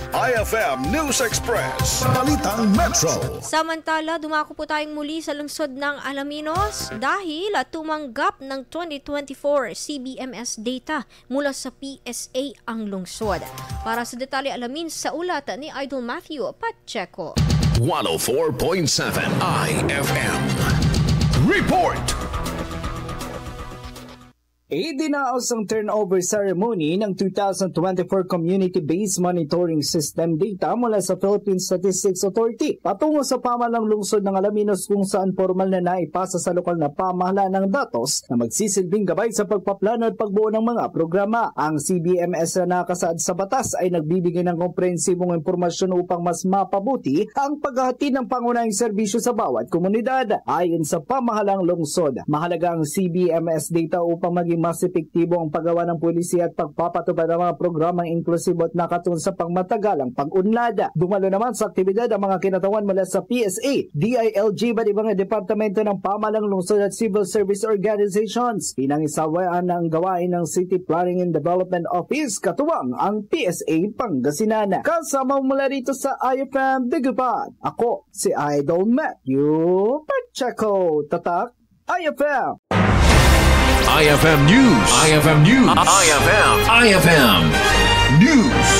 IFM News Express, Balitang Metro. Samantala, dumako po tayong muli sa lungsod ng Alaminos dahil tumanggap ng 2024 CBMS data mula sa PSA ang lungsod. Para sa detalye alamin sa ulat ni Idol Matthew Pacheco. 104.7 IFM Report. Idinaos ang turnover ceremony ng 2024 Community-Based Monitoring System data mula sa Philippine Statistics Authority patungo sa pamahalang lungsod ng Alaminos kung saan formal na naipasa sa lokal na pamahalaan ng datos na magsisilbing gabay sa pagpaplano at pagbuo ng mga programa. Ang CBMS na nakasaad sa batas ay nagbibigay ng komprehensibong impormasyon upang mas mapabuti ang paghahatid ng pangunahing serbisyo sa bawat komunidad. Ayon sa pamahalang lungsod, mahalaga ang CBMS data upang maging mas epektibo ang paggawa ng pulisiya at pagpapatupad ng mga programang inklusibo at nakatun sa pangmatagalang pag-unlad. Dumalo naman sa aktibidad ang mga kinatawan mula sa PSA, DILG, at ibang departamento ng pamahalang lungsod at civil service organizations. Pinangisawaan ang gawain ng City Planning and Development Office, katuwang ang PSA Pangasinan. Kasama mula rito sa IFM Bigupan, ako si Idol Matthew Pacheco. Tatak IFM. IFM News. IFM News. IFM News.